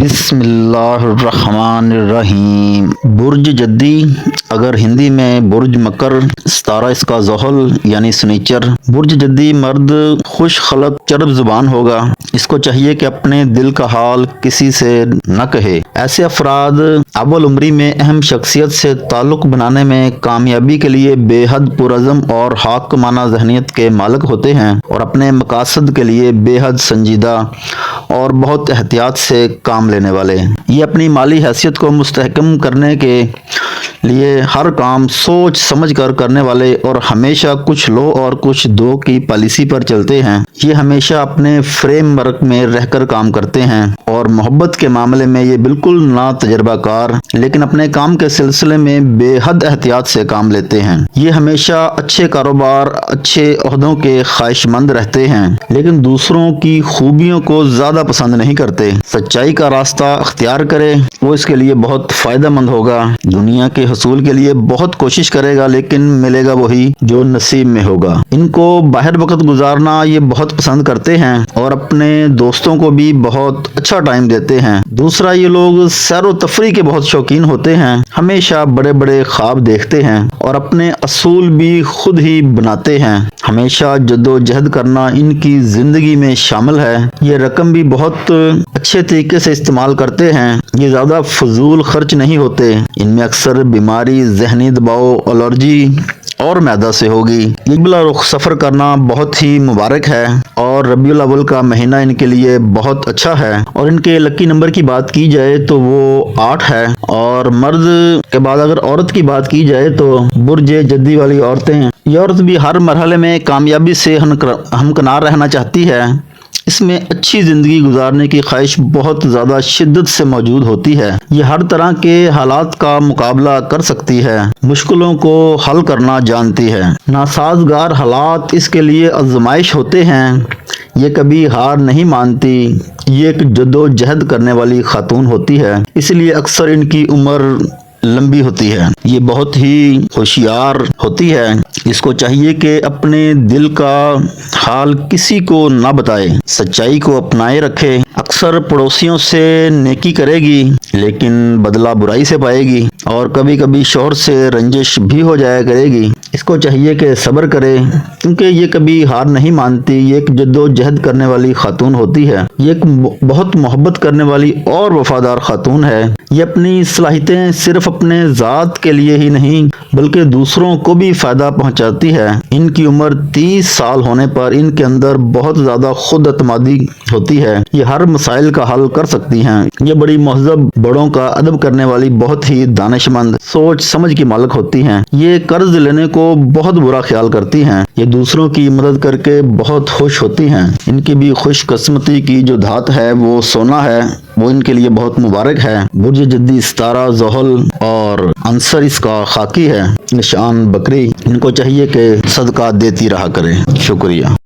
بسم اللہ الرحمن الرحیم۔ برج جدی، اگر ہندی میں برج مکر، ستارہ اس کا زحل یعنی سنیچر۔ برج جدی مرد خوش خلق چرب زبان ہوگا، اس کو چاہیے کہ اپنے دل کا حال کسی سے نہ کہے۔ ایسے افراد اول عمری میں اہم شخصیت سے تعلق بنانے میں کامیابی کے لیے بے حد پرعزم اور حاکمانہ ذہنیت کے مالک ہوتے ہیں، اور اپنے مقاصد کے لیے بے حد سنجیدہ اور بہت احتیاط سے کام لینے والے ہیں۔ یہ اپنی مالی حیثیت کو مستحکم کرنے کے لیے ہر کام سوچ سمجھ کر کرنے والے اور ہمیشہ کچھ لو اور کچھ دو کی پالیسی پر چلتے ہیں۔ یہ ہمیشہ اپنے فریم ورک میں رہ کر کام کرتے ہیں، اور محبت کے معاملے میں یہ بالکل نا تجربہ کار لیکن اپنے کام کے سلسلے میں بے حد احتیاط سے کام لیتے ہیں۔ یہ ہمیشہ اچھے کاروبار، اچھے عہدوں کے خواہش مند رہتے ہیں، لیکن دوسروں کی خوبیوں کو زیادہ پسند نہیں کرتے۔ سچائی کا راستہ اختیار کرے، وہ اس کے لیے بہت فائدہ مند ہوگا۔ دنیا کے حصول کے لیے بہت کوشش کرے گا، لیکن ملے گا وہی جو نصیب میں ہوگا۔ ان کو باہر وقت گزارنا یہ بہت پسند کرتے ہیں، اور اپنے دوستوں کو بھی بہت اچھا ٹائم دیتے ہیں۔ دوسرا، یہ لوگ سیر و تفریح کے بہت شوقین ہوتے ہیں، ہمیشہ بڑے بڑے خواب دیکھتے ہیں، اور اپنے اصول بھی خود ہی بناتے ہیں۔ ہمیشہ جد و جہد کرنا ان کی زندگی میں شامل ہے۔ یہ رقم بھی بہت اچھے طریقے سے استعمال کرتے ہیں۔ یہ زیادہ فضول خرچ نہیں ہوتے۔ ان میں اکثر بیماری، ذہنی دباؤ، الرجی اور معدہ سے ہوگی۔ یہ بلا رخ سفر کرنا بہت ہی مبارک ہے، اور ربیع الاول کا مہینہ ان کے لیے بہت اچھا ہے۔ اور ان کے لکی نمبر کی بات کی جائے تو وہ 8 ہے، اور مرد کے بعد اگر عورت کی بات کی جائے تو برج جدی والی عورتیں، یہ عورت بھی ہر مرحلے میں کامیابی سے ہمکنار رہنا چاہتی ہے۔ اس میں اچھی زندگی گزارنے کی خواہش بہت زیادہ شدت سے موجود ہوتی ہے۔ یہ ہر طرح کے حالات کا مقابلہ کر سکتی ہے، مشکلوں کو حل کرنا جانتی ہے۔ ناسازگار حالات اس کے لیے آزمائش ہوتے ہیں۔ یہ کبھی ہار نہیں مانتی۔ یہ ایک جد و جہد کرنے والی خاتون ہوتی ہے، اس لیے اکثر ان کی عمر لمبی ہوتی ہے۔ یہ بہت ہی ہوشیار ہوتی ہے، اس کو چاہیے کہ اپنے دل کا حال کسی کو نہ بتائے، سچائی کو اپنائے رکھے۔ اکثر پڑوسیوں سے نیکی کرے گی، لیکن بدلہ برائی سے پائے گی، اور کبھی کبھی شوہر سے رنجش بھی ہو جایا کرے گی۔ اس کو چاہیے کہ صبر کرے، کیونکہ یہ کبھی ہار نہیں مانتی۔ یہ ایک جد و جہد کرنے والی خاتون ہوتی ہے۔ یہ ایک بہت محبت کرنے والی اور وفادار خاتون ہے۔ یہ اپنی صلاحیتیں صرف اپنے ذات کے لیے ہی نہیں بلکہ دوسروں کو بھی فائدہ پہنچاتی ہے۔ ان کی عمر 30 سال ہونے پر ان کے اندر بہت زیادہ خود اعتمادی ہوتی ہے۔ یہ ہر مسائل کا حل کر سکتی ہیں۔ یہ بڑی مہذب، بڑوں کا ادب کرنے والی، بہت ہی دانش مند، سوچ سمجھ کی مالک ہوتی ہیں۔ یہ قرض لینے کو بہت برا خیال کرتی ہیں۔ یہ دوسروں کی مدد کر کے بہت خوش ہوتی ہیں۔ ان کی بھی خوش قسمتی کی جو دھات ہے وہ سونا ہے، وہ ان کے لیے بہت مبارک ہے۔ برج جدی، ستارہ زحل اور عنصر اس کا خاکی ہے، نشان بکری۔ ان کو چاہیے کہ صدقہ دیتی رہا کریں۔ شکریہ۔